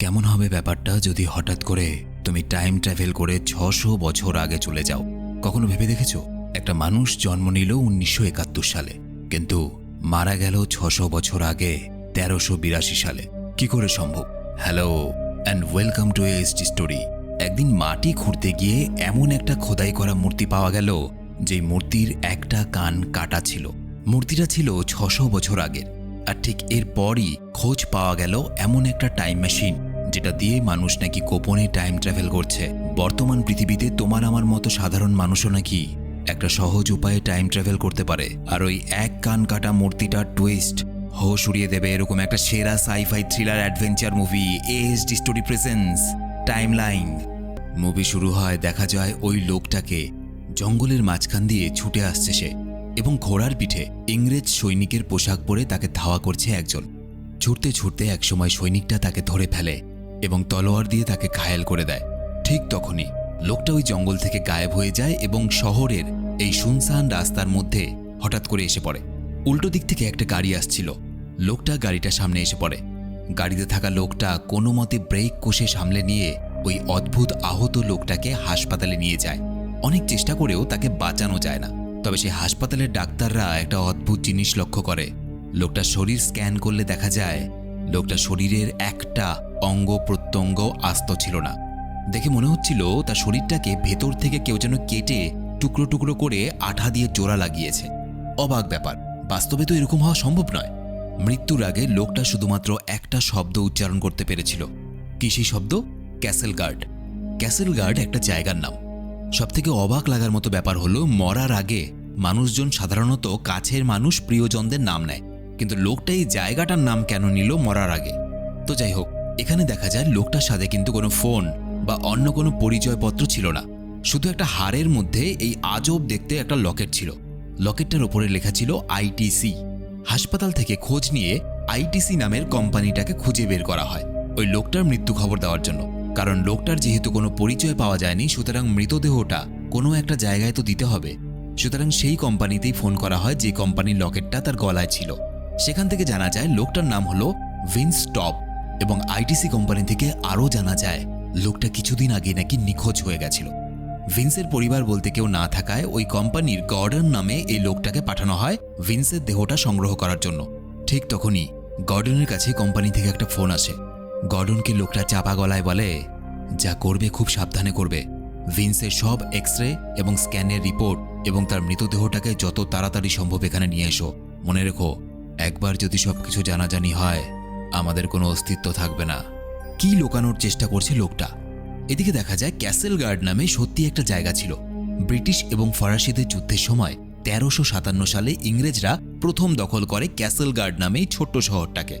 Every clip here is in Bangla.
কেমন হবে ব্যাপারটা যদি হঠাৎ করে তুমি টাইম ট্রাভেল করে ৬০০ বছর আগে চলে যাও? কখনো ভেবে দেখেছো একটা মানুষ জন্ম নিল ১৯৭১ সালে, কিন্তু মারা গেল ৬০০ বছর আগে ১৩৮২ সালে? কি করে সম্ভব? Hello and welcome to ASD story. একদিন মাটি খুঁড়তে গিয়ে এমন একটা খোদাই করা মূর্তি পাওয়া গেল, যে মূর্তির একটা কান কাটা ছিল। মূর্তিটা ছিল ৬০০ বছর আগের। আর ঠিক এরপরই খোঁজ পাওয়া গেল এমন একটা টাইম মেশিন, যেটা দিয়ে মানুষ নাকি গোপনে টাইম ট্রাভেল করছে। বর্তমান পৃথিবীতে তোমার আমার মতো সাধারণ মানুষও নাকি একটা সহজ উপায়ে টাইম ট্রাভেল করতে পারে। আর ওই এক কান কাটা মূর্তিটার টুইস্ট হোশ উড়িয়ে দেবে এরকম একটা সেরা sci fi thriller adventure movie. ASD story presents timeline. Movie শুরু হয়, দেখা যায় ওই লোকটাকে জঙ্গলের মাঝখান দিয়ে ছুটে আসছে সে, এবং ঘোড়ার পিঠে ইংরেজ সৈনিকের পোশাক পরে তাকে ধাওয়া করছে একজন। ছুটতে ছুটতে একসময় সৈনিকটা তাকে ধরে ফেলে এবং তলোয়ার দিয়ে তাকে ঘায়েল করে দেয়। ঠিক তখনই লোকটা ওই জঙ্গল থেকে গায়েব হয়ে যায় এবং শহরের এই শুনশান রাস্তার মধ্যে হঠাৎ করে এসে পড়ে। উল্টো দিক থেকে একটা গাড়ি আসছিল। লোকটা গাড়িটার সামনে এসে পড়ে। গাড়িতে থাকা লোকটা কোনো মতে ব্রেক কষে সামলে নিয়ে ওই অদ্ভুত আহত লোকটাকে হাসপাতালে নিয়ে যায়। অনেক চেষ্টা করেও তাকে বাঁচানো যায় না। তবে সেই হাসপাতালের ডাক্তাররা একটা অদ্ভুত জিনিস লক্ষ্য করে। লোকটার শরীর স্ক্যান করলে দেখা যায় লোকটার শরীরের একটা অঙ্গ প্রত্যঙ্গ আস্ত ছিল না। দেখে মনে হচ্ছিল তার শরীরটাকে ভেতর থেকে কেউ যেন কেটে টুকরো টুকরো করে আঠা দিয়ে জোড়া লাগিয়েছে। অবাক ব্যাপার, বাস্তবে তো এরকম হওয়া সম্ভব নয়। মৃত্যুর আগে লোকটা শুধুমাত্র একটা শব্দ উচ্চারণ করতে পেরেছিল। কি সেই শব্দ? Castle guard. ক্যাসেল গার্ড একটা জায়গার নাম। সবথেকে অবাক লাগার মতো ব্যাপার হলো, মরার আগে মানুষজন সাধারণত কাছের মানুষ প্রিয়জনদের নাম নেয়, কিন্তু লোকটা এই জায়গাটার নাম কেন নিল মরার আগে? তো যাই হোক, এখানে দেখা যায় লোকটার সাথে কিন্তু কোনো ফোন বা অন্য কোনো পরিচয়পত্র ছিল না। শুধু একটা হাড়ের মধ্যে এই আজব দেখতে একটা লকেট ছিল। লকেটটার ওপরে লেখা ছিল আইটিসি। হাসপাতাল থেকে খোঁজ নিয়ে আইটিসি নামের কোম্পানিটাকে খুঁজে বের করা হয় ওই লোকটার মৃত্যু খবর দেওয়ার জন্য। কারণ লোকটার যেহেতু কোনো পরিচয় পাওয়া যায়নি, সুতরাং মৃতদেহটা কোনো একটা জায়গায় তো দিতে হবে। সুতরাং সেই কোম্পানিতেই ফোন করা হয় যে কোম্পানির লকেটটা তার গলায় ছিল। সেখান থেকে জানা যায় লোকটার নাম হলো ভিন্স টপ। এবং আইটিসি কোম্পানি থেকে আরও জানা যায় লোকটা কিছুদিন আগে নাকি নিখোঁজ হয়ে গেছিল। ভিন্সের পরিবার বলতে কেউ না থাকায় ওই কোম্পানির গর্ডন নামে এই লোকটাকে পাঠানো হয় ভিন্সের দেহটা সংগ্রহ করার জন্য। ঠিক তখনই গর্ডনের কাছে কোম্পানি থেকে একটা ফোন আসে। গর্ডনকে লোকটা চাপা গলায় বলে, যা করবে খুব সাবধানে করবে। ভিন্সের সব এক্স-রে এবং স্ক্যানের রিপোর্ট এবং তার মৃতদেহটাকে যত তাড়াতাড়ি সম্ভব এখানে নিয়ে এসো। মনে রেখো, একবার যদি সবকিছু জানাজানি হয়, আমাদের কোনো অস্তিত্ব থাকবে না। কি লুকানোর চেষ্টা করছে লোকটা? এদিকে দেখা যায় ক্যাসেল গার্ড নামে সত্যি একটা জায়গা ছিল। ব্রিটিশ এবং ফরাসিদের যুদ্ধের সময় ১৩৫৭ সালে ইংরেজরা প্রথম দখল করে ক্যাসেল গার্ড নামে এই ছোট্ট শহরটাকে।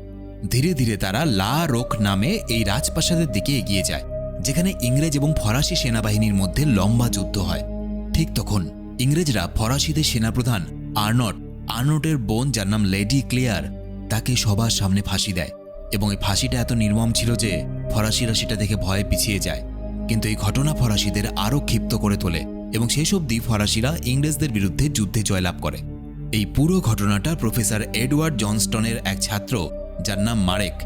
ধীরে ধীরে তারা লা রোক নামে এই রাজপ্রাসাদের দিকে এগিয়ে যায়, যেখানে ইংরেজ এবং ফরাসি সেনাবাহিনীর মধ্যে লম্বা যুদ্ধ হয়। ঠিক তখন ইংরেজরা ফরাসিদের সেনাপ্রধান আর্নটের বোন, যার নাম লেডি ক্লেয়ার, তাকে সবার সামনে ফাঁসি দেয়। এবং এই ফাঁসিটা এত নির্মম ছিল যে ফরাসিরা সেটা দেখে ভয়ে পিছিয়ে যায়। কিন্তু এই ঘটনা ফরাসিদের আরও ক্ষিপ্ত করে তোলে এবং শেষ অবধি ফরাসিরা ইংরেজদের বিরুদ্ধে যুদ্ধে জয়লাভ করে। এই পুরো ঘটনাটা প্রফেসর এডওয়ার্ড জনস্টনের এক ছাত্র, যার নাম মারেক,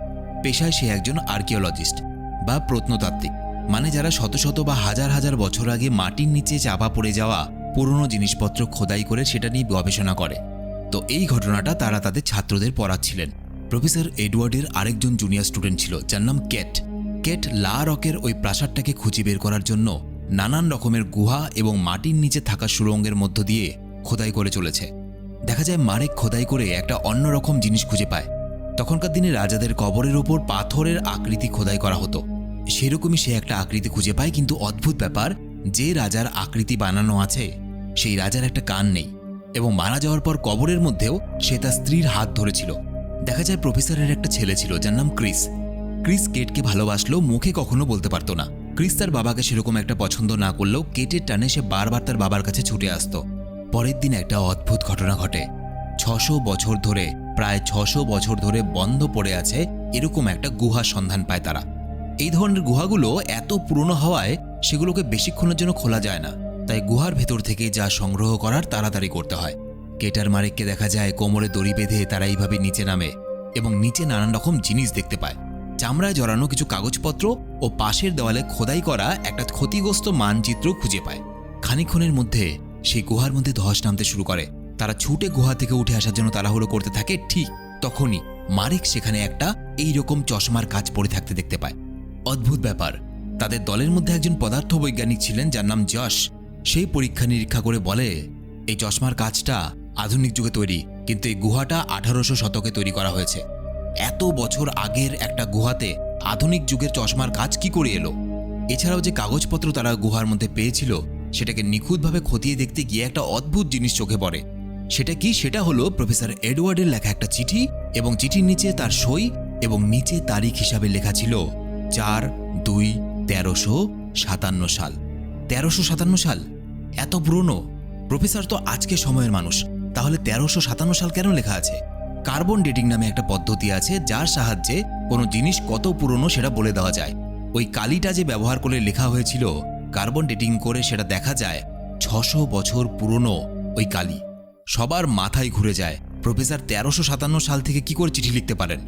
পেশায় সে একজন আর্কিওলজিস্ট বা প্রত্নতাত্ত্বিক, মানে যারা শত শত বা হাজার হাজার বছর আগে মাটির নিচে চাপা পড়ে যাওয়া পুরনো জিনিসপত্র খোদাই করে সেটা নিয়ে গবেষণা করে। তো এই ঘটনাটা তারা তাদের ছাত্রদের পড়াচ্ছিলেন। প্রফেসর এডওয়ার্ডের আরেকজন জুনিয়র স্টুডেন্ট ছিল, যার নাম কেট। কেট লা রকের ওই প্রাসাদটাকে খুঁজে বের করার জন্য নানান রকমের গুহা এবং মাটির নিচে থাকা সুড়ঙ্গের মধ্য দিয়ে খোদাই করে চলেছে। দেখা যায় মারেক খোদাই করে একটা অন্যরকম জিনিস খুঁজে পায়। তখনকার দিনে রাজাদের কবরের ওপর পাথরের আকৃতি খোদাই করা হতো। সেরকমই সে একটা আকৃতি খুঁজে পায়, কিন্তু অদ্ভুত ব্যাপার, যে রাজার আকৃতি বানানো আছে সেই রাজার একটা কান নেই। এবং মারা যাওয়ার পর কবরের মধ্যেও সে তার স্ত্রীর হাত ধরেছিল। দেখা যায় প্রফেসরের একটা ছেলে ছিল, যার নাম ক্রিস। ক্রিস কেটকে ভালোবাসলেও মুখে কখনো বলতে পারতো না। ক্রিস তার বাবাকে সেরকম একটা পছন্দ না করলেও কেটের টানে সে বারবার তার বাবার কাছে ছুটে আসতো। পরের দিন একটা অদ্ভুত ঘটনা ঘটে। ৬০০ বছর ধরে, প্রায় ৬০০ বছর ধরে বন্ধ পড়ে আছে এরকম একটা গুহার সন্ধান পায় তারা। এই ধরনের গুহাগুলো এত পুরনো হওয়ায় সেগুলোকে বেশিক্ষণের জন্য খোলা যায় না, তাই গুহার ভেতর থেকে যা সংগ্রহ করার তাড়াতাড়ি করতে হয়। কেটার মারেককে দেখা যায় কোমরে দড়ি বেঁধে তারা এইভাবে নিচে নামে এবং নিচে নানান রকম জিনিস দেখতে পায়। চামড়ায় জড়ানো কিছু কাগজপত্র ও পাশের দেওয়ালে খোদাই করা একটা ক্ষতিগ্রস্ত মানচিত্র খুঁজে পায়। খানিকক্ষণের মধ্যে সেই গুহার মধ্যে ধস নামতে শুরু করে। তারা ছুটে গুহা থেকে উঠে আসার জন্য তাড়াহুড়ো করতে থাকে। ঠিক তখনই মারেক সেখানে একটা এইরকম চশমার কাঁচ পড়ে থাকতে দেখতে পায়। অদ্ভুত ব্যাপার, তাদের দলের মধ্যে একজন পদার্থ বৈজ্ঞানিক ছিলেন যার নাম যশ। সেই পরীক্ষা নিরীক্ষা করে বলে এই চশমার কাঁচটা আধুনিক যুগে তৈরি, কিন্তু এই গুহাটা 1800 শতকে তৈরি করা হয়েছে। এত বছর আগের একটা গুহাতে আধুনিক যুগের চশমার কাঁচ কি করে এলো? এছাড়াও যে কাগজপত্র তারা গুহার মধ্যে পেয়েছিল সেটাকে নিখুঁতভাবে খতিয়ে দেখতে গিয়ে একটা অদ্ভুত জিনিস চোখে পড়ে। সেটা কি? সেটা হলো প্রফেসর এডওয়ার্ডের লেখা একটা চিঠি, এবং চিঠির নিচে তার সই, এবং নিচে তারিখ হিসাবে লেখা ছিল 4/2/1357 সাল। 1357 সাল? এত পুরনো? প্রফেসর তো আজকে সময়ের মানুষ, তাহলে 1357 সাল কেন লেখা আছে? কার্বন ডেটিং নামে একটা পদ্ধতি আছে যার সাহায্যে কোনো জিনিস কত পুরনো সেটা বলে দেওয়া যায়। ওই কালিটা যে ব্যবহার করে লেখা হয়েছিল, কার্বন ডেটিং করে সেটা দেখা যায় 600 বছর পুরনো ওই কালি। সবার মাথায় ঘুরে যায়, প্রফেসর 1357 সাল থেকে কি করে চিঠি লিখতে পারেন?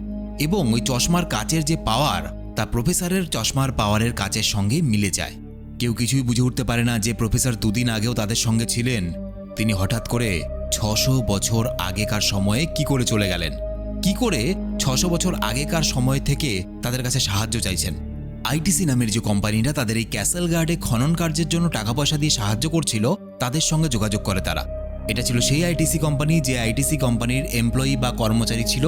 এবং ওই চশমার কাচের যে পাওয়ার, তা প্রফেসরের চশমার পাওয়ারের কাচের সঙ্গে মিলে যায়। কেউ কিছুই বুঝে উঠতে পারে না যে প্রফেসর দুদিন আগেও তাদের সঙ্গে ছিলেন, তিনি হঠাৎ করে 600 বছর আগেকার সময়ে কি করে চলে গেলেন? কি করে 600 বছর আগেকার সময় থেকে তাদের কাছে সাহায্য চাইছেন? আইটিসি নামের যে কোম্পানিটা তাদের এই ক্যাসেল গার্ডে খনন কার্যের জন্য টাকা পয়সা দিয়ে সাহায্য করছিল, তাদের সঙ্গে যোগাযোগ করে তারা। এটা ছিল সেই আইটিসি কোম্পানি যে আইটিসি কোম্পানির এমপ্লয়ি বা কর্মচারী ছিল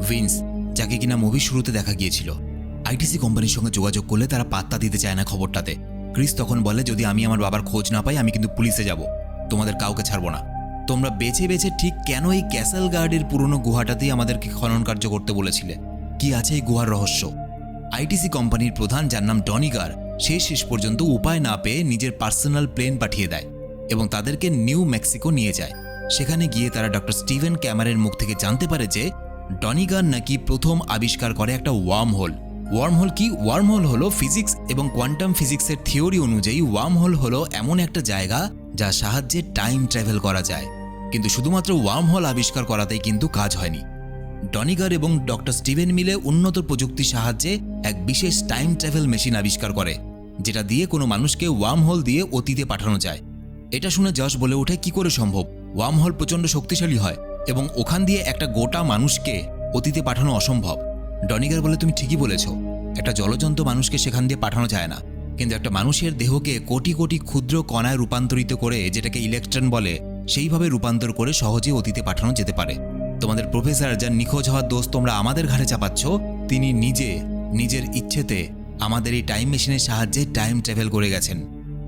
ভিন্স, যাকে কিনা মুভির শুরুতে দেখা গিয়েছিল। আইটিসি কোম্পানির সঙ্গে যোগাযোগ করলে তারা পাত্তা দিতে চায় না খবরটাতে। ক্রিস তখন বলে, যদি আমি আমার বাবার খোঁজ না পাই আমি কিন্তু পুলিশে যাব, তোমাদের কাউকে ছাড়বো না। তোমরা বেছে বেছে ঠিক কেন এই ক্যাসেল গার্ডের পুরনো গুহাটাতেই আমাদেরকে খনন কার্য করতে বলেছিলে? কি আছে এই গুহার রহস্য? আইটিসি কোম্পানির প্রধান, যার নাম ডনিগার, সে শেষ পর্যন্ত উপায় না পেয়ে নিজের পার্সোনাল প্লেন পাঠিয়ে দেয় এবং তাদেরকে নিউ মেক্সিকো নিয়ে যায়। সেখানে গিয়ে তারা ডক্টর স্টিভেন ক্যামারের মুখ থেকে জানতে পারে যে ডনিগার নাকি প্রথম আবিষ্কার করে একটা ওয়ার্ম হোল। ওয়ার্ম হোল কি? ওয়ার্ম হোল হলো ফিজিক্স এবং কোয়ান্টাম ফিজিক্সের থিওরি অনুযায়ী ওয়ার্ম হোল হলো এমন একটা জায়গা যার সাহায্যে টাইম ট্রাভেল করা যায়। কিন্তু শুধুমাত্র ওয়ার্ম হোল আবিষ্কার করাতেই কিন্তু কাজ হয়নি। ডনিগার এবং ডক্টর স্টিভেন মিলে উন্নত প্রযুক্তির সাহায্যে এক বিশেষ টাইম ট্রাভেল মেশিন আবিষ্কার করে, যেটা দিয়ে কোনো মানুষকে ওয়ার্ম হোল দিয়ে অতীতে পাঠানো যায়। এটা শুনে যশ বলে ওঠে, কি করে সম্ভব? ওয়ার্ম হোল প্রচণ্ড শক্তিশালী হয় এবং ওখান দিয়ে একটা গোটা মানুষকে অতীতে পাঠানো অসম্ভব। ডনিগার বলে, তুমি ঠিকই বলেছ, একটা জলজন্ত মানুষকে সেখান দিয়ে পাঠানো যায় না, কিন্তু একটা মানুষের দেহকে কোটি কোটি ক্ষুদ্র কণায় রূপান্তরিত করে, যেটাকে ইলেকট্রন বলে, সেইভাবে রূপান্তর করে সহজে অতীতে পাঠানো যেতে পারে। তোমাদের প্রফেসর যার নিখোঁজ হওয়ার দোষ তোমরা আমাদের ঘাড়ে চাপাচ্ছ, তিনি নিজের ইচ্ছেতে আমাদের এই টাইম মেশিনের সাহায্যে টাইম ট্রাভেল করে গেছেন।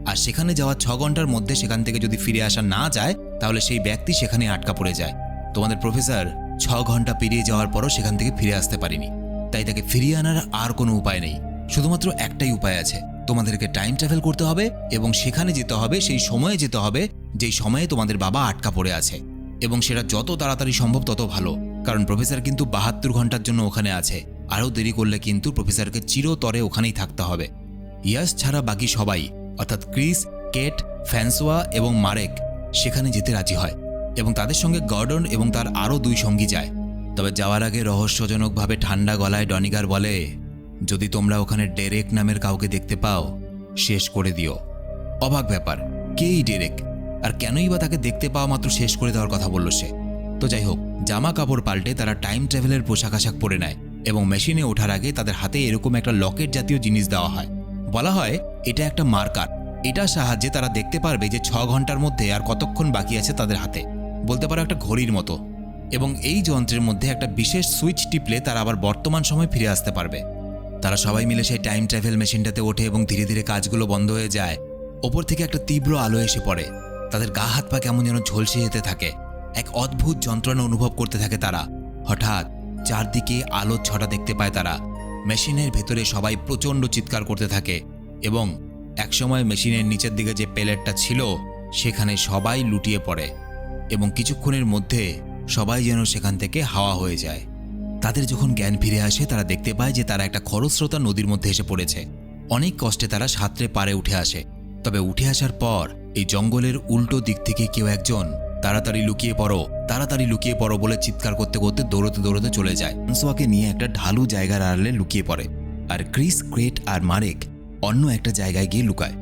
আর সেখানে যাওয়ার 6 ঘন্টার মধ্যে সেখান থেকে যদি ফিরে আসা না যায়, তাহলে সেই ব্যক্তি সেখানে আটকা পড়ে যায়। তোমাদের প্রফেসর 6 ঘন্টা পেরিয়ে যাওয়ার পরও সেখান থেকে ফিরে আসতে পারেনি, তাই তাকে ফিরিয়ে আনার আর কোনো উপায় নেই। শুধুমাত্র একটাই উপায় আছে, তোমাদেরকে টাইম ট্রাভেল করতে হবে এবং সেখানে যেতে হবে, সেই সময়ে যেতে হবে যেই সময়ে তোমাদের বাবা আটকা পড়ে আছে, এবং সেটা যত তাড়াতাড়ি সম্ভব তত ভালো, কারণ প্রফেসর কিন্তু 72 ঘন্টার জন্য ওখানে আছে। আরও দেরি করলে কিন্তু প্রফেসরকে চিরতরে ওখানেই থাকতে হবে। ইয়াস ছাড়া বাকি সবাই, অর্থাৎ ক্রিস, কেট, ফ্যান্সোয়া এবং মারেক সেখানে যেতে রাজি হয় এবং তাদের সঙ্গে গর্ডন এবং তার আরও 2 সঙ্গী যায়। তবে যাওয়ার আগে রহস্যজনকভাবে ঠান্ডা গলায় ডনিগার বলে, যদি তোমরা ওখানে ডেরেক নামের কাউকে দেখতে পাও, শেষ করে দিও। অবাক ব্যাপার, কে এই ডেরেক? আর কেনই বা তাকে দেখতে পাওয়া মাত্র শেষ করে দেওয়ার কথা বলল সে? তো যাই হোক, জামা কাপড় পাল্টে তারা টাইম ট্রাভেলের পোশাক আশাক পরে নেয় এবং মেশিনে ওঠার আগে তাদের হাতে এরকম একটা লকেট জাতীয় জিনিস দেওয়া হয়। বলা হয় এটা একটা মার্কার, এটার সাহায্যে তারা দেখতে পারবে যে 6 ঘন্টার মধ্যে আর কতক্ষণ বাকি আছে তাদের হাতে, বলতে পারো একটা ঘড়ির মতো। এবং এই যন্ত্রের মধ্যে একটা বিশেষ সুইচ টিপলে তারা আবার বর্তমান সময় ফিরে আসতে পারবে। তারা সবাই মিলে সেই টাইম ট্রাভেল মেশিনটাতে ওঠে এবং ধীরে ধীরে কাজগুলো বন্ধ হয়ে যায়। ওপর থেকে একটা তীব্র আলো এসে পড়ে, তাদের গা হাত পা কেমন যেন ঝলসে যেতে থাকে, এক অদ্ভুত যন্ত্রণা অনুভব করতে থাকে তারা। হঠাৎ চারদিকে আলোর ছটা দেখতে পায় তারা। মেশিনের ভেতরে সবাই প্রচণ্ড চিৎকার করতে থাকে এবং একসময় মেশিনের নিচের দিকে যে প্লেটটা ছিল সেখানে সবাই লুটিয়ে পড়ে এবং কিছুক্ষণের মধ্যে সবাই যেন সেখান থেকে হাওয়া হয়ে যায়। তাদের যখন জ্ঞান ফিরে আসে তারা দেখতে পায় যে তারা একটা খরস্রোতা নদীর মধ্যে এসে পড়েছে। অনেক কষ্টে তারা সাঁতরে পাড়ে উঠে আসে। তবে উঠে আসার পর এই জঙ্গলের উল্টো দিক থেকে কেউ একজন তাড়াতাড়ি লুকিয়ে পড়ো, তাড়াতাড়ি লুকিয়ে পড়ো বলে চিৎকার করতে করতে দৌড়তে দৌড়তে চলে যায়। ফ্রান্সোয়াকে নিয়ে একটা ঢালু জায়গার আড়ালে লুকিয়ে পড়ে, আর ক্রিস, ক্রেট আর মারেক অন্য একটা জায়গায় গিয়ে লুকায়।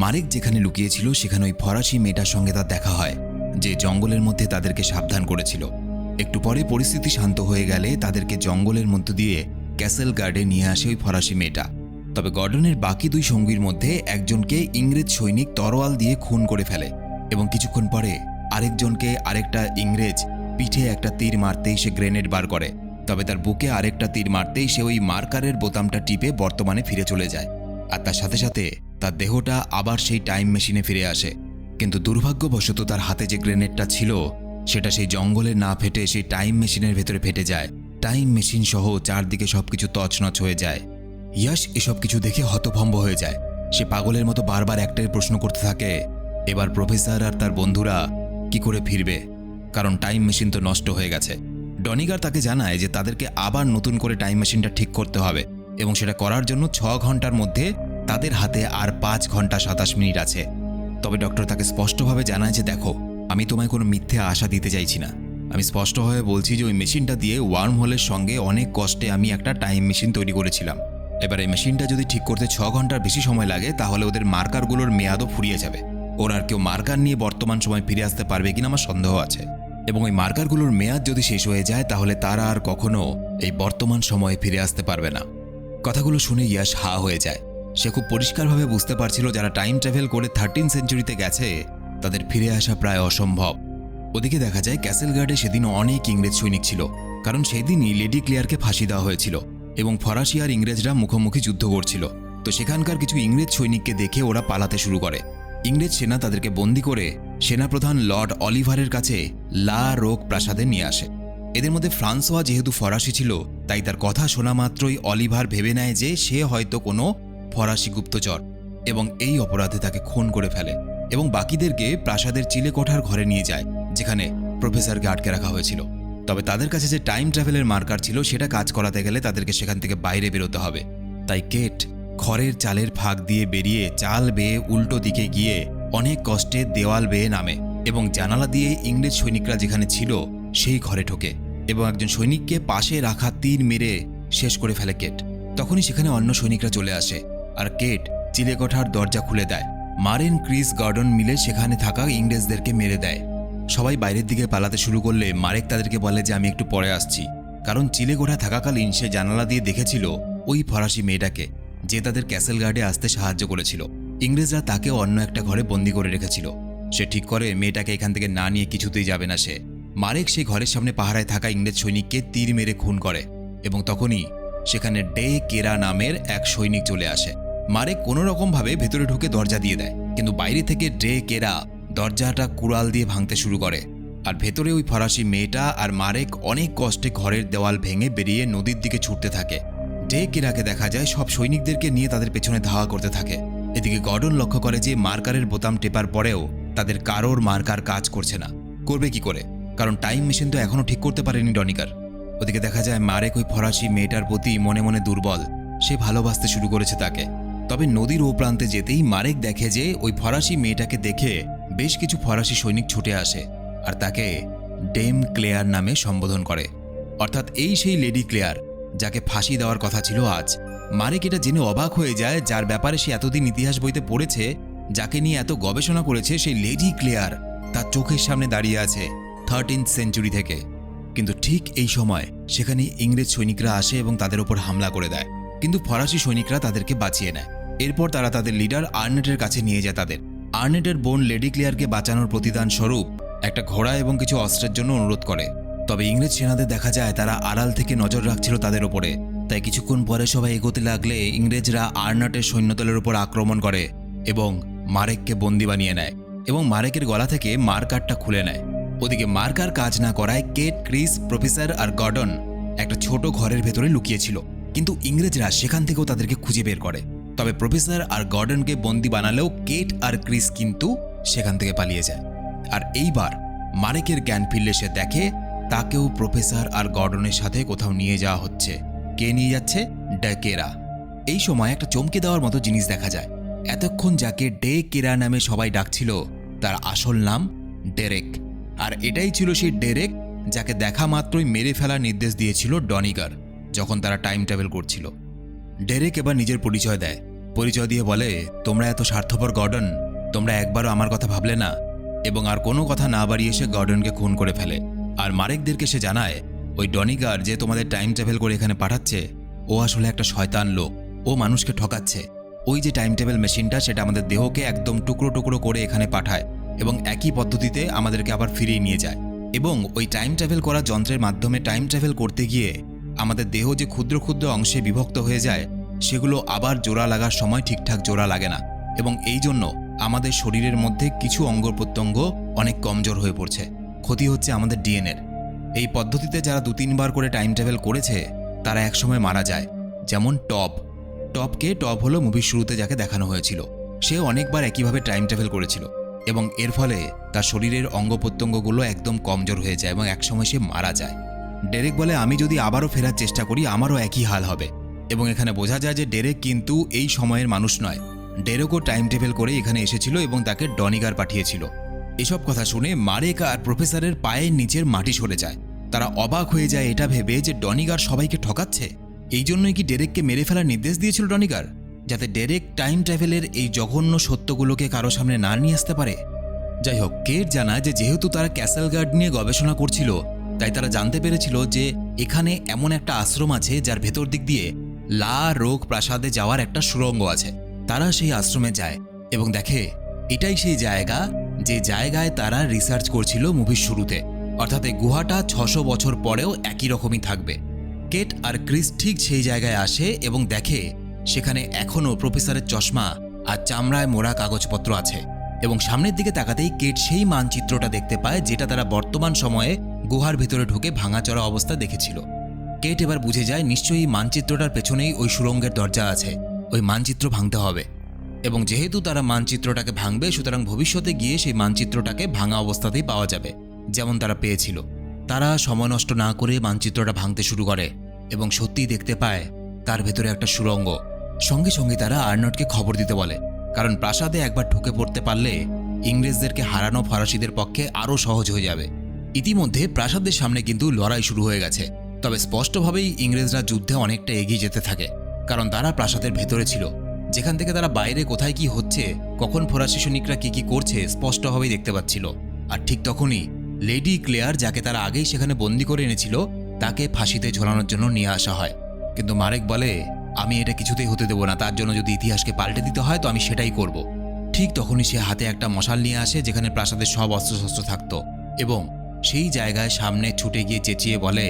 মারেক যেখানে লুকিয়েছিল সেখানে ওই ফরাসি মেয়েটার সঙ্গে তার দেখা হয়, যে জঙ্গলের মধ্যে তাদেরকে সাবধান করেছিল। একটু পরে পরিস্থিতি শান্ত হয়ে গেলে তাদেরকে জঙ্গলের মধ্য দিয়ে ক্যাসেল গার্ডে নিয়ে আসে ওই ফরাসি মেয়েটা। তবে গর্ডনের বাকি দুই সঙ্গীর মধ্যে একজনকে ইংরেজ সৈনিক তরোয়াল দিয়ে খুন করে ফেলে, এবং কিছুক্ষণ পরে আরেকজনকে আরেকটা ইংরেজ পিঠে একটা তীর মারতেই সে গ্রেনেড বার করে। তবে তার বুকে আরেকটা তীর মারতেই সে ওই মার্কারের বোতামটা টিপে বর্তমানে ফিরে চলে যায়, আর তার সাথে সাথে তার দেহটা আবার সেই টাইম মেশিনে ফিরে আসে। কিন্তু দুর্ভাগ্যবশত তার হাতে যে গ্রেনেডটা ছিল সেটা সেই জঙ্গলে না ফেটে সেই টাইম মেশিনের ভেতরে ফেটে যায়। টাইম মেশিন সহ চারদিকে সবকিছু তছনছ হয়ে যায়। ইয়াশ এসব কিছু দেখে হতভম্ব হয়ে যায়। সে পাগলের মতো বারবার একটাই প্রশ্ন করতে থাকে, এবার প্রফেসর আর তার বন্ধুরা কি করে ফিরবে, কারণ টাইম মেশিন তো নষ্ট হয়ে গেছে। ডনিগার তাকে জানায় যে তাদেরকে আবার নতুন করে টাইম মেশিনটা ঠিক করতে হবে, এবং সেটা করার জন্য 6 ঘন্টার মধ্যে তাদের হাতে আর 5 ঘন্টা 27 মিনিট আছে। তবে ডক্টর তাকে স্পষ্টভাবে জানায় যে দেখো, আমি তোমায় কোনো মিথ্যে আশা দিতে চাইছি না। আমি স্পষ্টভাবে বলছি যে ওই মেশিনটা দিয়ে ওয়ার্ম হোলের সঙ্গে অনেক কষ্টে আমি একটা টাইম মেশিন তৈরি করেছিলাম। এবার এই মেশিনটা যদি ঠিক করতে 6 ঘন্টার বেশি সময় লাগে তাহলে ওদের মার্কারগুলোর মেয়াদও ফুরিয়ে যাবে। ওরা আর কেউ মার্কার নিয়ে বর্তমান সময় ফিরে আসতে পারবে কিনা আমার সন্দেহ আছে, এবং ওই মার্কারগুলোর মেয়াদ যদি শেষ হয়ে যায় তাহলে তারা আর কখনো এই বর্তমান সময়ে ফিরে আসতে পারবে না। কথাগুলো শুনে ইয়াশ হা হয়ে যায়। সে খুব পরিষ্কারভাবে বুঝতে পারছিল যারা টাইম ট্রাভেল করে 13 সেঞ্চুরিতে গেছে তাদের ফিরে আসা প্রায় অসম্ভব। ওদিকে দেখা যায় ক্যাসেল গার্ডে সেদিন অনেক ইংরেজ সৈনিক ছিল, কারণ সেদিনই লেডি ক্লেয়ারকে ফাঁসি দেওয়া হয়েছিল এবং ফরাসি আর ইংরেজরা মুখোমুখি যুদ্ধ করছিল। তো সেখানকার কিছু ইংরেজ সৈনিককে দেখে ওরা পালাতে শুরু করে। ইংরেজ সেনা তাদেরকে বন্দি করে সেনাপ্রধান লর্ড অলিভারের কাছে লা রোক প্রাসাদে নিয়ে আসে। এদের মধ্যে ফ্রান্সোয়া যেহেতু ফরাসি ছিল তাই তার কথা শোনা মাত্রই অলিভার ভেবে নেয় যে সে হয়তো কোনো ফরাসি গুপ্তচর, এবং এই অপরাধে তাকে খুন করে ফেলে এবং বাকিদেরকে প্রাসাদের চিলেকোঠার ঘরে নিয়ে যায় যেখানে প্রফেসরকে আটকে রাখা হয়েছিল। তবে তাদের কাছে যে টাইম ট্রাভেলের মার্কার ছিল সেটা কাজ করাতে গেলে তাদেরকে সেখান থেকে বাইরে বেরোতে হবে। তাই কেট খড়ের চালের ফাঁক দিয়ে বেরিয়ে চাল বেয়ে উল্টো দিকে গিয়ে অনেক কষ্টে দেওয়াল বেয়ে নামে এবং জানালা দিয়ে ইংরেজ সৈনিকরা যেখানে ছিল সেই ঘরে ঢোকে এবং একজন সৈনিককে পাশে রাখা তীর মেরে শেষ করে ফেলে কেট। তখনই সেখানে অন্য সৈনিকরা চলে আসে আর কেট চিলেকোঠার দরজা খুলে দেয়। মারেন, ক্রিস, গর্ডন মিলে সেখানে থাকা ইংরেজদেরকে মেরে দেয়। সবাই বাইরের দিকে পালাতে শুরু করলে মারেক তাদেরকে বলে যে আমি একটু পরে আসছি, কারণ চিলেকোঠা থাকাকালীন সে জানালা দিয়ে দেখেছিল ওই ফরাসি মেয়েটাকে যে তাদের ক্যাসেল গার্ডে আসতে সাহায্য করেছিল। ইংরেজরা তাকে অন্য একটা ঘরে বন্দি করে রেখেছিল। সে ঠিক করে মেয়েটাকে এখান থেকে না নিয়ে কিছুতেই যাবে না সে। মারেক সেই ঘরের সামনে পাহারায় থাকা ইংরেজ সৈনিককে তীর মেরে খুন করে এবং তখনই সেখানে ডে কেরা নামের এক সৈনিক চলে আসে। মারেক কোনো রকমভাবে ভেতরে ঢুকে দরজা দিয়ে দেয়, কিন্তু বাইরে থেকে ডে কেরা দরজাটা কুড়াল দিয়ে ভাঙতে শুরু করে আর ভেতরে ওই ফরাসি মেয়েটা আর মারেক অনেক কষ্টে ঘরের দেওয়াল ভেঙে বেরিয়ে নদীর দিকে ছুটতে থাকে। ডে কেরাকে দেখা যায় সব সৈনিকদেরকে নিয়ে তাদের পেছনে ধাওয়া করতে থাকে। এদিকে গর্ডন লক্ষ্য করে যে মার্কারের বোতাম টেপার পরেও তাদের কারোর মার্কার কাজ করছে না। করবে কি করে, কারণ টাইম মেশিন তো এখনো ঠিক করতে পারেনি ডনিকার। ওদিকে দেখা যায় মারেক ওই ফরাসি মেয়েটার প্রতি মনে মনে দুর্বল, সে ভালোবাসতে শুরু করেছে তাকে। তবে নদীর ও প্রান্তে যেতেই মারেক দেখে যে ওই ফরাসি মেয়েটাকে দেখে বেশ কিছু ফরাসি সৈনিক ছুটে আসে আর তাকে ডেম ক্লেয়ার নামে সম্বোধন করে, অর্থাৎ এই সেই লেডি ক্লেয়ার যাকে ফাঁসি দেওয়ার কথা ছিল আজ। মারেক এটা জেনে অবাক হয়ে যায়, যার ব্যাপারে সে এতদিন ইতিহাস বইতে পড়েছে, যাকে নিয়ে এত গবেষণা করেছে, সেই লেডি ক্লেয়ার তার চোখের সামনে দাঁড়িয়ে আছে 13th সেঞ্চুরি থেকে। কিন্তু ঠিক এই সময় সেখানে ইংরেজ সৈনিকরা আসে এবং তাদের উপর হামলা করে দেয়, কিন্তু ফরাসি সৈনিকরা তাদেরকে বাঁচিয়ে নেয়। এরপর তারা তাদের লিডার আর্নেটের কাছে নিয়ে যায় তাদের। আর্নেটের বোন লেডি ক্লেয়ারকে বাঁচানোর প্রতিদান স্বরূপ একটা ঘোড়া এবং কিছু অস্ত্রের জন্য অনুরোধ করে। তবে ইংরেজ সেনাদের দেখা যায় তারা আড়াল থেকে নজর রাখছিল তাদের ওপরে, তাই কিছুক্ষণ পরে সবাই এগোতে লাগলে ইংরেজরা আর্নেটের সৈন্যদলের উপর আক্রমণ করে এবং মারেককে বন্দি বানিয়ে নেয় এবং মারেকের গলা থেকে মার্কারটা খুলে নেয়। ওদিকে মার্কার কাজ না করায় কেট, ক্রিস, প্রফেসর আর গর্ডন একটা ছোট ঘরের ভেতরে লুকিয়েছিল, কিন্তু ইংরেজরা সেখান থেকেও তাদেরকে খুঁজে বের করে। তবে প্রফেসর আর গর্ডনকে বন্দি বানালেও কেট আর ক্রিস কিন্তু সেখান থেকে পালিয়ে যায়। আর এইবার মারেকের জ্ঞান ফিরলে সে দেখে তাকেও প্রফেসর আর গর্ডনের সাথে কোথাও নিয়ে যাওয়া হচ্ছে। কে নিয়ে যাচ্ছে? ডে কেরা। এই সময় একটা চমকে দেওয়ার মতো জিনিস দেখা যায়। এতক্ষণ যাকে ডে কেরা নামে সবাই ডাকছিল তার আসল নাম ডেরেক, আর এটাই ছিল সেই ডেরেক যাকে দেখা মাত্রই মেরে ফেলার নির্দেশ দিয়েছিল ডনিগার যখন তারা টাইম ট্রাভেল করছিল। ডেরেক এবার নিজের পরিচয় দেয়, পরিচয় দিয়ে বলে, তোমরা এত স্বার্থপর গর্ডন, তোমরা একবারও আমার কথা ভাবলে না, এবং আর কোনো কথা না বাড়িয়ে সে গর্ডনকে খুন করে ফেলে। আর মারেকদেরকে সে জানায় ওই ডনিগার যে তোমাদের টাইম ট্রাভেল করে এখানে পাঠাচ্ছে ও আসলে একটা শয়তান লোক, ও মানুষকে ঠকাচ্ছে। ওই যে টাইম ট্রাভেল মেশিনটা সেটা আমাদের দেহকে একদম টুকরো টুকরো করে এখানে পাঠায় এবং একই পদ্ধতিতে আমাদেরকে আবার ফিরিয়ে নিয়ে যায়। এবং ওই টাইম ট্রাভেল করা যন্ত্রের মাধ্যমে টাইম ট্রাভেল করতে গিয়ে আমাদের দেহ যে ক্ষুদ্র ক্ষুদ্র অংশে বিভক্ত হয়ে যায় সেগুলো আবার জোড়া লাগার সময় ঠিকঠাক জোড়া লাগে না, এবং এই জন্য আমাদের শরীরের মধ্যে কিছু অঙ্গ প্রত্যঙ্গ অনেক কমজোর হয়ে পড়ছে, ক্ষতি হচ্ছে আমাদের ডিএনএর। এই পদ্ধতিতে যারা 2-3 বার করে টাইম ট্রাভেল করেছে তারা একসময় মারা যায়। যেমন টপ হলো মুভির শুরুতে যাকে দেখানো হয়েছিল, সে অনেকবার একইভাবে টাইম ট্রাভেল করেছিল এবং এর ফলে তার শরীরের অঙ্গ প্রত্যঙ্গগুলো একদম কমজোর হয়ে যায় এবং একসময় সে মারা যায়। ডেরেক বলে, আমি যদি আবারও ফেরার চেষ্টা করি আমারও একই হাল হবে। এবং এখানে বোঝা যায় যে ডেরেক কিন্তু এই সময়ের মানুষ নয়, ডেরেকও টাইম ট্রাভেল করে এখানে এসেছিল এবং তাকে ডনিগার পাঠিয়েছিল। এসব কথা শুনে মারেক আর প্রফেসরের পায়ের নিচের মাটি সরে যায়। তারা অবাক হয়ে যায় এটা ভেবে যে ডনিগার সবাইকে ঠকাচ্ছে। এই জন্যই কি ডেরেককে মেরে ফেলার নির্দেশ দিয়েছিল ডনিগার, যাতে ডেরেক টাইম ট্রাভেলের এই জঘন্য সত্যগুলোকে কারো সামনে না নিয়ে আসতে পারে। যাই হোক, কেট জানায় যে যেহেতু তারা ক্যাসেল গার্ড নিয়ে গবেষণা করছিল তাই তারা জানতে পেরেছিল যে এখানে এমন একটা আশ্রম আছে যার ভেতর দিক দিয়ে লা রোগ প্রাসাদে যাওয়ার একটা সুড়ঙ্গ আছে। তারা সেই আশ্রমে যায় এবং দেখে এটাই সেই জায়গা যে জায়গায় তারা রিসার্চ করছিল মুভির শুরুতে, অর্থাৎ এই গুহাটা 600 বছর পরেও একই রকমই থাকবে। কেট আর ক্রিস ঠিক সেই জায়গায় আসে এবং দেখে সেখানে এখনও প্রফেসরের চশমা আর চামড়ায় মোড়া কাগজপত্র আছে, এবং সামনের দিকে তাকাতেই কেট সেই মানচিত্রটা দেখতে পায় যেটা তারা বর্তমান সময়ে গুহার ভেতরে ঢুকে ভাঙাচড়া অবস্থা দেখেছিল। কেট এবার বুঝে যায় নিশ্চয়ই মানচিত্রটার পেছনেই ওই সুড়ঙ্গের দরজা আছে, ওই মানচিত্র ভাঙতে হবে। এবং যেহেতু তারা মানচিত্রটাকে ভাঙবে সুতরাং ভবিষ্যতে গিয়ে সেই মানচিত্রটাকে ভাঙা অবস্থাতেই পাওয়া যাবে যেমন তারা পেয়েছিল। তারা সময় নষ্ট না করে মানচিত্রটা ভাঙতে শুরু করে এবং সত্যিই দেখতে পায় তার ভেতরে একটা সুড়ঙ্গ। সঙ্গে সঙ্গে তারা আর্নল্ডকে খবর দিতে বলে, কারণ প্রাসাদে একবার ঢুকে পড়তে পারলে ইংরেজদেরকে হারানো ফরাসিদের পক্ষে আরও সহজ হয়ে যাবে। ইতিমধ্যে প্রাসাদের সামনে কিন্তু লড়াই শুরু হয়ে গেছে, তবে স্পষ্টভাবেই ইংরেজরা যুদ্ধে অনেকটা এগিয়ে যেতে থাকে, কারণ তারা প্রাসাদের ভেতরে ছিল, যেখান থেকে তারা বাইরে কোথায় কি হচ্ছে, কখন ফরাসি সৈনিকরা কি কি করছে স্পষ্টভাবেই দেখতে পাচ্ছিল। আর ঠিক তখনই লেডি ক্লেয়ার, যাকে তারা আগেই সেখানে বন্দি করে এনেছিল, তাকে ফাঁসিতে ঝোলানোর জন্য নিয়ে আসা হয়। কিন্তু মারেক বলে, আমি এটা কিছুতেই হতে দেব না, তার জন্য যদি ইতিহাসকে পাল্টে দিতে হয় তো আমি সেটাই করব। ঠিক তখনই সে হাতে একটা মশাল নিয়ে আসে যেখানে প্রাসাদের সব অস্ত্রশস্ত্র থাকত, এবং সেই জায়গায় সামনে ছুটে গিয়ে চেঁচিয়ে বলে,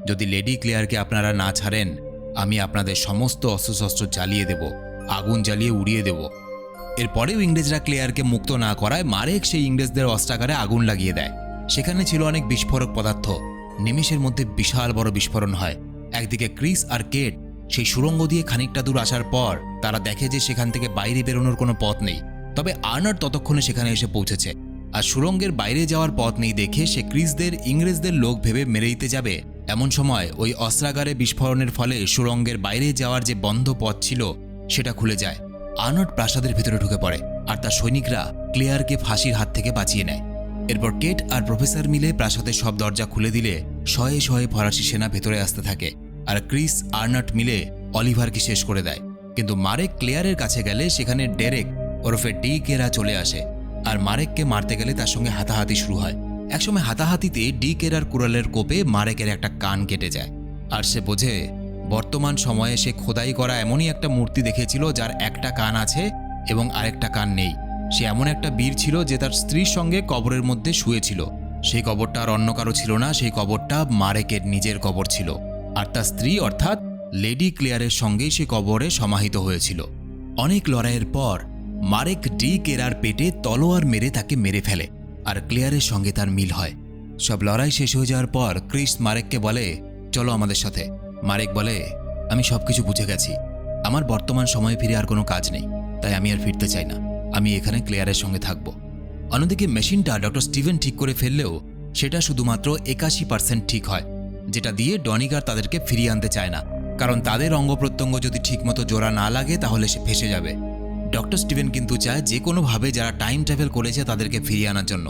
যদি লেডি ক্লেয়ারকে আপনারা না ছাড়েন আমি আপনাদের সমস্ত অস্ত্রশস্ত্র জ্বালিয়ে দেব, আগুন জ্বালিয়ে উড়িয়ে দেব। এরপরেও ইংরেজরা ক্লেয়ারকে মুক্ত না করায় মারেক সেই ইংরেজদের অস্ত্রাগারে আগুন লাগিয়ে দেয়। সেখানে ছিল অনেক বিস্ফোরক পদার্থ, নিমেষের মধ্যে বিশাল বড় বিস্ফোরণ হয়। একদিকে ক্রিস আর কেট সেই সুড়ঙ্গ দিয়ে খানিকটা দূর আসার পর তারা দেখে যে সেখান থেকে বাইরে বেরোনোর কোনো পথ নেই, তবে আর্নল্ড ততক্ষণে সেখানে এসে পৌঁছেছে। আর সুড়ঙ্গের বাইরে যাওয়ার পথ নেই দেখে সে ক্রিসদের ইংরেজদের লোক ভেবে মেরে দিতে যাবে। এমন সময় ওই অস্ত্রাগারে বিস্ফোরণের ফলে সুড়ঙ্গের বাইরে যাওয়ার যে বন্ধ পথ ছিল সেটা খুলে যায়। আর্নল্ড প্রাসাদের ভিতরে ঢুকে পড়ে আর তার সৈনিকরা ক্লেয়ারকে ফাঁসির হাত থেকে বাঁচিয়ে নেয়। এরপর কেট আর প্রফেসর মিলে প্রাসাদের সব দরজা খুলে দিলে শয়ে শয়ে ফরাসি সেনা ভেতরে আসতে থাকে, আর ক্রিস আর্নল্ড মিলে অলিভারকে শেষ করে দেয়। কিন্তু মারেক ক্লেয়ারের কাছে গেলে সেখানে ডেরেক ওরফে ডি কেরা চলে আসে, আর মারেককে মারতে গেলে তার সঙ্গে হাতাহাতি শুরু হয়। একসময় হাতাহাতিতে ডি কেরার কুড়ালের কোপে মারেকের একটা কান কেটে যায়, আর সে বোঝে বর্তমান সময়ে সে খোদাই করা এমনই একটা মূর্তি দেখেছিল যার একটা কান আছে এবং আরেকটা কান নেই। সে এমন একটা বীর ছিল যে তার স্ত্রীর সঙ্গে কবরের মধ্যে শুয়েছিল। সেই কবরটা আর অন্য কারো ছিল না, সেই কবরটা মারেকের নিজের কবর ছিল, আর তার স্ত্রী অর্থাৎ লেডি ক্লেয়ারের সঙ্গেই সে কবরে সমাহিত হয়েছিল। অনেক লড়াইয়ের পর মারেক ডি কেরার পেটে তলোয়ার মেরে তাকে মেরে ফেলে, আর ক্লেয়ারের সঙ্গে তার মিল হয়। সব লড়াই শেষ হয়ে যাওয়ার পর ক্রিস মারেককে বলে, চলো আমাদের সাথে। মারেক বলে, আমি সবকিছু বুঝে গেছি, আমার বর্তমান সময়ে ফিরে আর কোনো কাজ নেই, তাই আমি আর ফিরতে চাই না, আমি এখানে ক্লেয়ারের সঙ্গে থাকব। অন্যদিকে মেশিনটা ডক্টর স্টিভেন ঠিক করে ফেললেও সেটা শুধুমাত্র 81% ঠিক হয়, যেটা দিয়ে ডনিগার তাদেরকে ফিরিয়ে আনতে চায় না, কারণ তাদের অঙ্গ প্রত্যঙ্গ যদি ঠিকমতো জোড়া না লাগে তাহলে সে ফেসে যাবে। ডক্টর স্টিভেন কিন্তু চায় যে কোনোভাবে যারা টাইম ট্রাভেল করেছে তাদেরকে ফিরিয়ে আনার জন্য।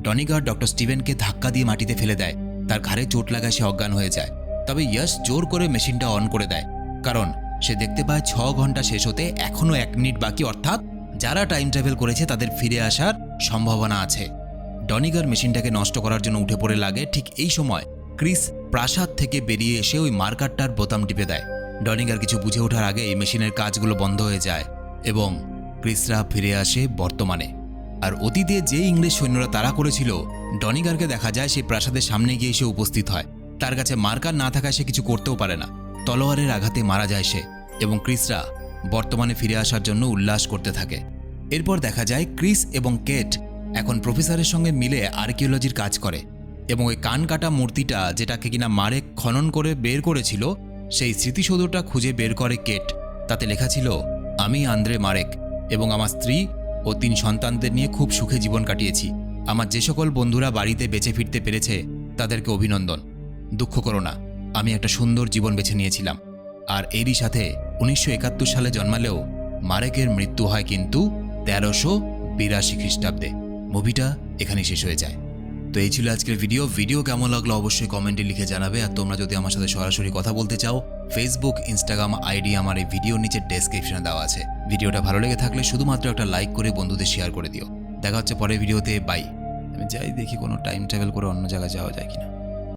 ডনিগার ডক্টর স্টিভেনকে ধাক্কা দিয়ে মাটিতে ফেলে দেয়। তার ঘাড়ে চোট লাগায় সে অজ্ঞান হয়ে যায়। তবে ইয়শ জোর করে মেশিনটা অন করে দেয়, কারণ সে দেখতে পায় 6 ঘন্টা শেষ হতে এখনও 1 মিনিট বাকি, অর্থাৎ যারা টাইম ট্রাভেল করেছে তাদের ফিরে আসার সম্ভাবনা আছে। ডনিগার মেশিনটাকে নষ্ট করার জন্য উঠে পড়ে লাগে। ঠিক এই সময় ক্রিস প্রাসাদ থেকে বেরিয়ে এসে ওই মার্কারটার বোতাম টিপে দেয়। ডনিগার কিছু বুঝে ওঠার আগে এই মেশিনের কাজগুলো বন্ধ হয়ে যায় এবং ক্রিসরা ফিরে আসে বর্তমানে। আর অতীতে যে ইংরেজ সৈন্যরা তাড়া করেছিল, ডনিগারকে দেখা যায় সেই প্রাসাদের সামনে গিয়ে এসে উপস্থিত হয়। তার কাছে মার্কার না থাকায় সে কিছু করতেও পারে না। তলোয়ারের আঘাতে মারা যায় সে, এবং ক্রিসরা বর্তমানে ফিরে আসার জন্য উল্লাস করতে থাকে। এরপর দেখা যায় ক্রিস এবং কেট এখন প্রফেসরের সঙ্গে মিলে আর্কিওলজির কাজ করে, এবং ওই কান কাটা মূর্তিটা যেটাকে কিনা মারেক খনন করে বের করেছিল, সেই স্মৃতিসৌধটা খুঁজে বের করে কেট। তাতে লেখা ছিল, আমি আন্দ্রে মারেক এবং আমার স্ত্রী ও 3 সন্তানদের নিয়ে খুব সুখে জীবন কাটিয়েছি। আমার যে সকল বন্ধুরা বাড়িতে বেঁচে ফিরতে পেরেছে তাদেরকে অভিনন্দন। দুঃখ করো না, আমি একটা সুন্দর জীবন বেছে নিয়েছিলাম। আর এরই সাথে 1971 সালে জন্মালেও মারেকের মৃত্যু হয় কিন্তু 1382 খ্রিস্টাব্দে। মুভিটা এখানেই শেষ হয়ে যায়। তো এই ছিল আজকের ভিডিও কেমন লাগলো অবশ্যই কমেন্টে লিখে জানাবে। আর তোমরা যদি আমার সাথে সরাসরি কথা বলতে চাও, ফেসবুক, ইনস্টাগ্রাম আইডি আমার এই ভিডিওর নিচে ডেসক্রিপশনে দেওয়া আছে। ভিডিওটা ভালো লেগে থাকলে শুধুমাত্র একটা লাইক করে বন্ধুদের শেয়ার করে দিও। দেখা হচ্ছে পরের ভিডিওতে। বাই। আমি যাই দেখি কোনো টাইম ট্রাভেল করে অন্য জায়গায় যাওয়া যায় কিনা।